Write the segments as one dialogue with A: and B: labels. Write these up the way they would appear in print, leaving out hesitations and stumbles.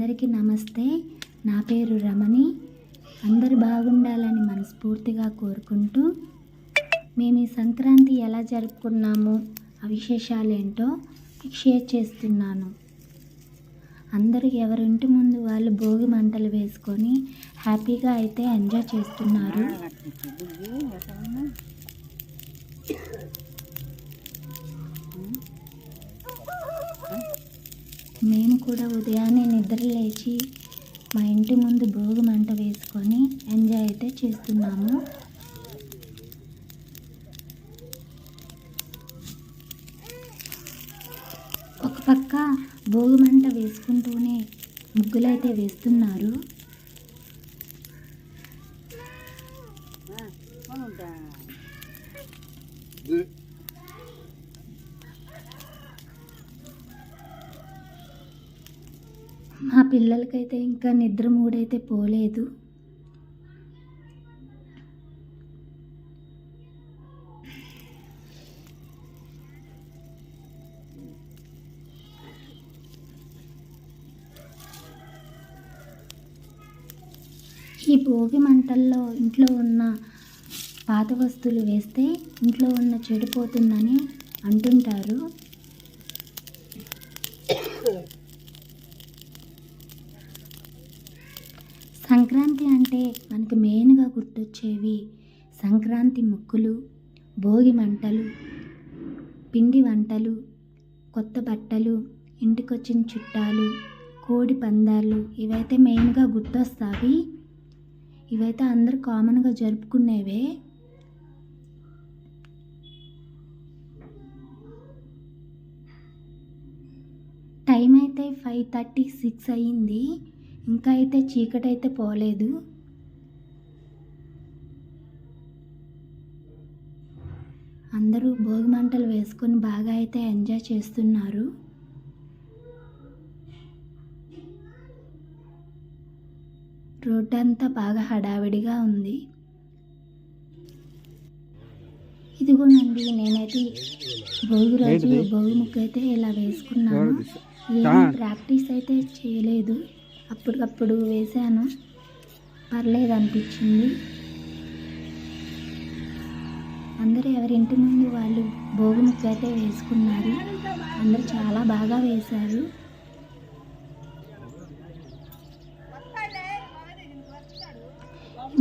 A: అందరికీ నమస్తే. నా పేరు రమణి. అందరు బాగుండాలని మనస్ఫూర్తిగా కోరుకుంటూ మేము ఈ సంక్రాంతి ఎలా జరుపుకున్నాము ఆ విశేషాలు ఏంటో మీకు షేర్ చేస్తున్నాను. అందరూ ఎవరింటి ముందు వాళ్ళు భోగి మంటలు వేసుకొని హ్యాపీగా అయితే ఎంజాయ్ చేస్తున్నారు. మేము కూడా ఉదయాన్నే నిద్ర లేచి మా ఇంటి ముందు భోగి మంట వేసుకొని ఎంజాయ్ అయితే చేస్తున్నాము. ఒక పక్క భోగి మంట వేసుకుంటూనే ముగ్గులైతే వేస్తున్నారు. మా పిల్లలకైతే ఇంకా నిద్ర మూడైతే పోలేదు. ఈ భోగి మంటల్లో ఇంట్లో ఉన్న పాత వస్తువులు వేస్తే ఇంట్లో ఉన్న చెడిపోతుందని అంటుంటారు. సంక్రాంతి అంటే మనకి మెయిన్గా గుర్తొచ్చేవి సంక్రాంతి ముగ్గులు, భోగి మంటలు, పిండి వంటలు, కొత్త బట్టలు, ఇంటికొచ్చిన చుట్టాలు, కోడి పందాలు, ఇవైతే మెయిన్గా గుర్తొస్తాయి. ఇవైతే అందరూ కామన్గా జరుపుకునేవే. టైం అయితే 5:36 అయ్యింది. ఇంకా అయితే చీకటి అయితే పోలేదు. అందరూ భోగి మంటలు వేసుకొని బాగా అయితే ఎంజాయ్ చేస్తున్నారు. రోడ్డు అంతా బాగా హడావిడిగా ఉంది. ఇదిగోనండి, నేనైతే భోగి రోజు భోగి ముగ్గు అయితే ఇలా వేసుకున్నాను. ఏమీ ప్రాక్టీస్ అయితే చేయలేదు, అప్పటికప్పుడు వేశాను. పర్లేదు అనిపించింది. అందరూ ఎవరింటి ముందు వాళ్ళు భోగి ముగ్గు అయితే వేసుకున్నారు. అందరూ చాలా బాగా వేశారు.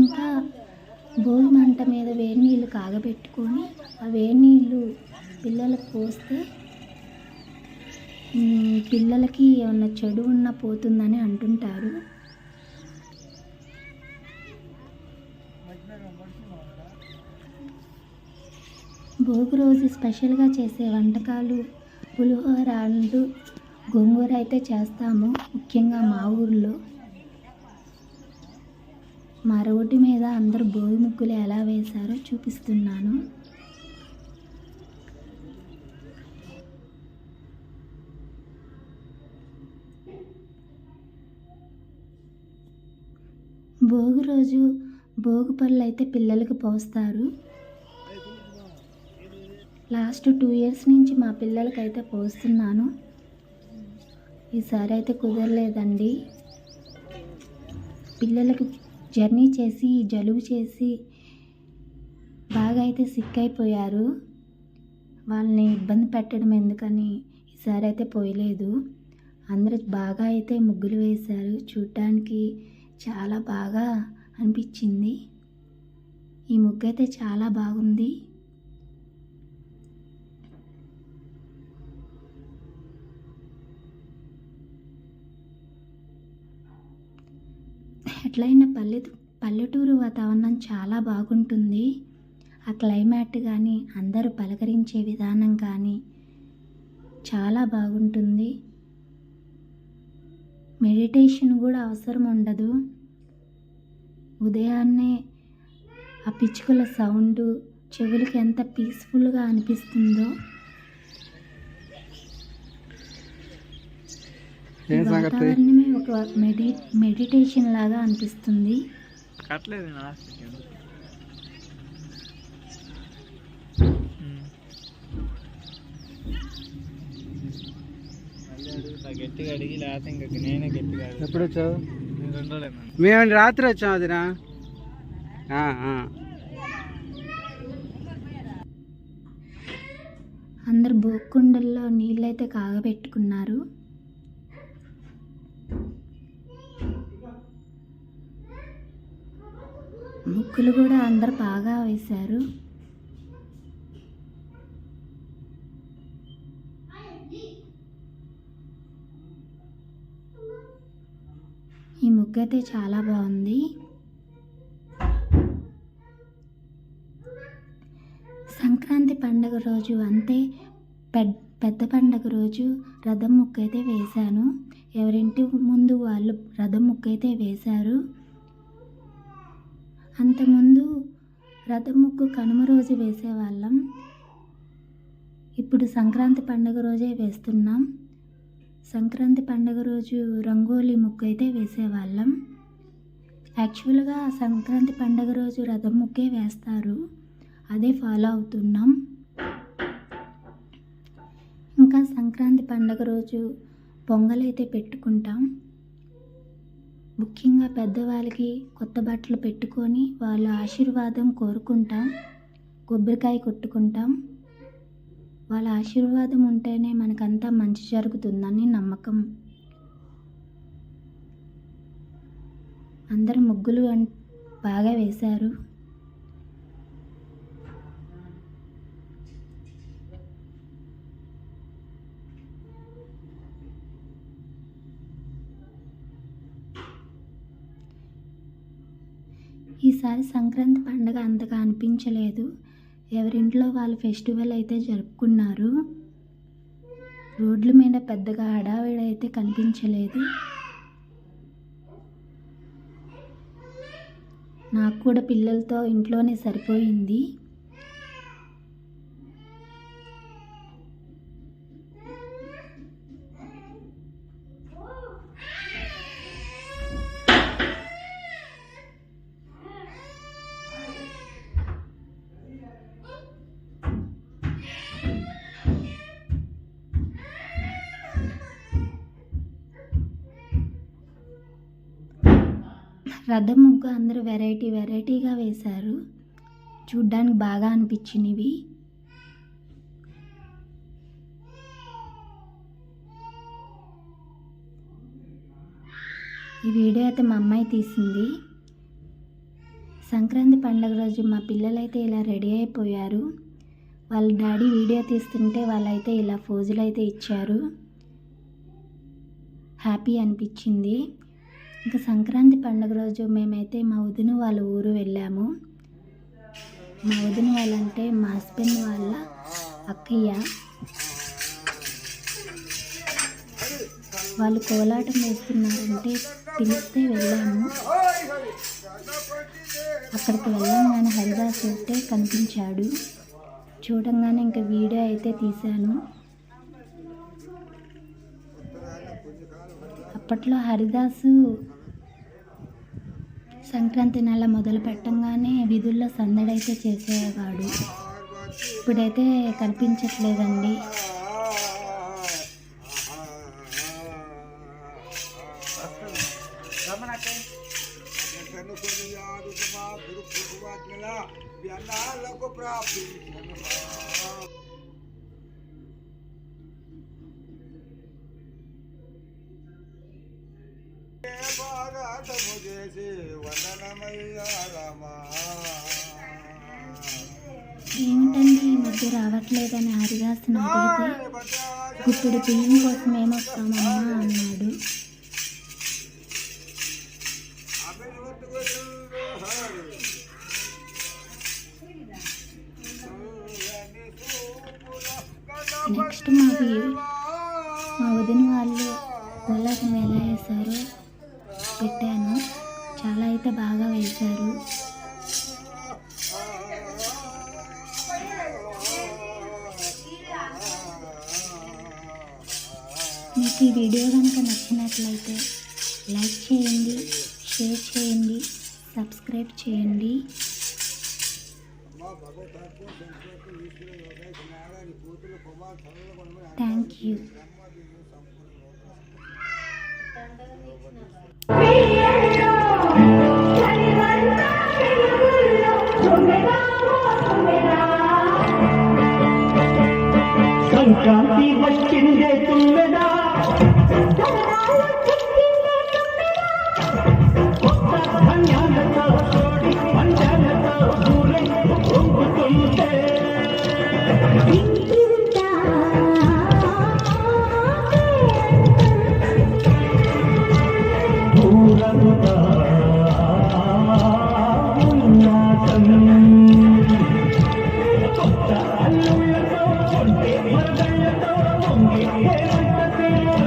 A: ఇంకా భోగి మంట మీద వేడి నీళ్ళు కాగబెట్టుకొని ఆ వేడి నీళ్ళు పిల్లలకు పోస్తే పిల్లలకి ఏమన్నా చెడు ఉన్న పోతుందని అంటుంటారు. భోగి రోజు స్పెషల్గా చేసే వంటకాలు పులిహోర అంటూ గోంగూర అయితే చేస్తాము, ముఖ్యంగా మా ఊర్లో. మా రోడ్డు మీద అందరూ భోగి ముగ్గులు ఎలా వేశారో చూపిస్తున్నాను. భోగి రోజు భోగి పళ్ళు అయితే పిల్లలకి పోస్తారు. లాస్ట్ 2 years నుంచి మా పిల్లలకైతే పోస్తున్నాను. ఈసారి అయితే కుదరలేదండి. పిల్లలకి జర్నీ చేసి జలుబు చేసి బాగా అయితే సిక్ అయిపోయారు. వాళ్ళని ఇబ్బంది పెట్టడం ఎందుకని ఈసారి అయితే పోయలేదు. అందరూ బాగా అయితే ముగ్గులు వేశారు. చూడటానికి చాలా బాగా అనిపించింది. ఈ ముగ్గు అయితే చాలా బాగుంది. ఎట్లయినా పల్లెటూరు వాతావరణం చాలా బాగుంటుంది. ఆ క్లైమేట్ కానీ అందరూ పలకరించే విధానం కానీ చాలా బాగుంటుంది. మెడిటేషన్ కూడా అవసరం ఉండదు. ఉదయాన్నే ఆ పిచ్చుకల సౌండ్ చెవులకి ఎంత పీస్ఫుల్గా అనిపిస్తుందో. వాతావరణమే ఒక మెడిటేషన్ లాగా అనిపిస్తుంది.
B: గట్టిగా అడిగి లేకపోతే ఇంకా నేనే గట్టిగా.
C: ఎప్పుడు వచ్చావు?
B: 2 రోజులు.
C: మేము రాత్రి వచ్చాము అదినా.
A: అందరు బోక్కుండల్లో నీళ్ళైతే కాగబెట్టుకున్నారు. ముగ్గులు కూడా అందరు బాగా వేశారు. ఈ ముగ్గు అయితే చాలా బాగుంది. సంక్రాంతి పండుగ రోజు అంతే పెద్ద పండుగ రోజు రథం ముగ్గు అయితే వేశాను. ఎవరింటి ముందు వాళ్ళు రథం ముగ్గు అయితే వేశారు. అంతకుముందు రథం ముగ్గు కనుమ రోజు వేసేవాళ్ళం. ఇప్పుడు సంక్రాంతి పండుగ రోజే వేస్తున్నాం. సంక్రాంతి పండుగ రోజు రంగోలీ ముగ్గు అయితే వేసేవాళ్ళం. యాక్చువల్గా సంక్రాంతి పండుగ రోజు రథం ముగ్గే వేస్తారు, అదే ఫాలో అవుతున్నాం. ఇంకా సంక్రాంతి పండుగ రోజు పొంగల్ అయితే పెట్టుకుంటాం. ముఖ్యంగా పెద్దవాళ్ళకి కొత్త బట్టలు పెట్టుకొని వాళ్ళ ఆశీర్వాదం కోరుకుంటాం. కొబ్బరికాయ కొట్టుకుంటాం. వాళ్ళ ఆశీర్వాదం ఉంటేనే మనకంతా మంచి జరుగుతుందని నమ్మకం. అందరు ముగ్గులు బాగా వేశారు. ఈసారి సంక్రాంతి పండుగ అంతగా అనిపించలేదు. ఎవరింట్లో వాళ్ళు ఫెస్టివల్ అయితే జరుపుకున్నారు. రోడ్ల మీద పెద్దగా హడావిడి అయితే కనిపించలేదు. నాకు కూడా పిల్లలతో ఇంట్లోనే సరిపోయింది. రథం ముగ్గు అందరూ వెరైటీగా వేశారు. చూడ్డానికి బాగా అనిపించినవి. ఈ వీడియో అయితే మా అమ్మాయి తీసింది. సంక్రాంతి పండుగ రోజు మా పిల్లలైతే ఇలా రెడీ అయిపోయారు. వాళ్ళ డాడీ వీడియో తీస్తుంటే వాళ్ళైతే ఇలా పోజులు అయితే ఇచ్చారు. హ్యాపీ అనిపించింది. ఇంకా సంక్రాంతి పండుగ రోజు మేమైతే మా వదిన వాళ్ళ ఊరు వెళ్ళాము. మా వదిన వాళ్ళంటే మా హస్బెండ్ వాళ్ళ అక్కయ్య. వాళ్ళు కోలాటం వేస్తున్నారంటే పిలిస్తే వెళ్ళాము. అక్కడికి వెళ్ళంగానే హరిదాస్ అయితే కనిపించాడు. చూడంగానే ఇంకా వీడియో అయితే తీశాను. అప్పట్లో హరిదాసు సంక్రాంతి నెల మొదలు పెట్టంగానే వీధుల్లో సందడైతే చేసేవాడు. ఇప్పుడైతే కనిపించట్లేదండి. ఏమిటండి ఈ మధ్య రావట్లేదని హరిదాసుని అడిగితే ఇప్పుడు బియ్యం కోసం ఏమొస్తామమ్మా అన్నాడు. నెక్స్ట్ మా వదిన వాళ్ళు కోలాటం ఎలా వేశారో పెట్టాను. చాలా అయితే బాగా వేశారు. మీకు ఈ వీడియో కనుక నచ్చినట్లయితే లైక్ చేయండి, షేర్ చేయండి, సబ్స్క్రైబ్ చేయండి. Thank you.
D: సంక్రాంతి వచ్చిందే తుమ్మెదా కొత్త ధాన్యాలతో కోడి పంచాలతో ఊరే పొంగుతుంటే ఊరంతా ఉల్లాసం కొత్త అల్లుళ్ళతో కొంటే మరదళ్ళతో పొంగి హేమంత తీరం.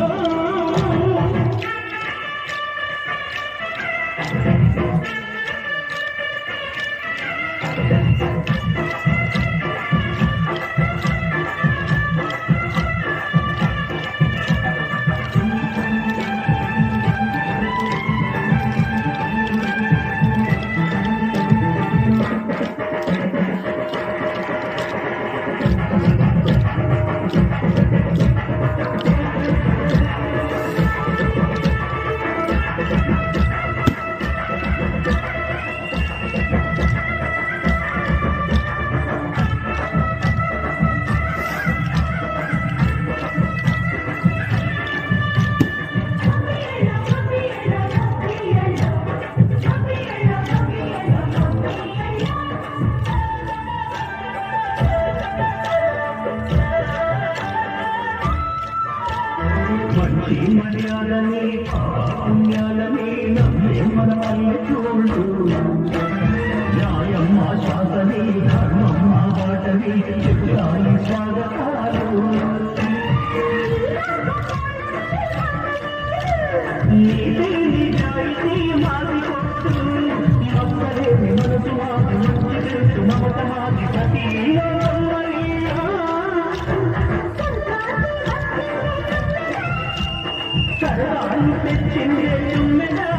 D: మంచి మర్యాదని పుణ్యాలని నమ్మే మన పల్లెటూళ్ళు న్యాయం మా శాసని ధర్మం మా బాటని చెప్తాయి స్వాగతాలు నీతి నిజాయితీ మాది కొట్టు ఒక్కరేమి మనసు మాది మంచి తెలుసు మమత మాది ప్రతి సరదాలు తెచ్చిందే తుమ్మెదా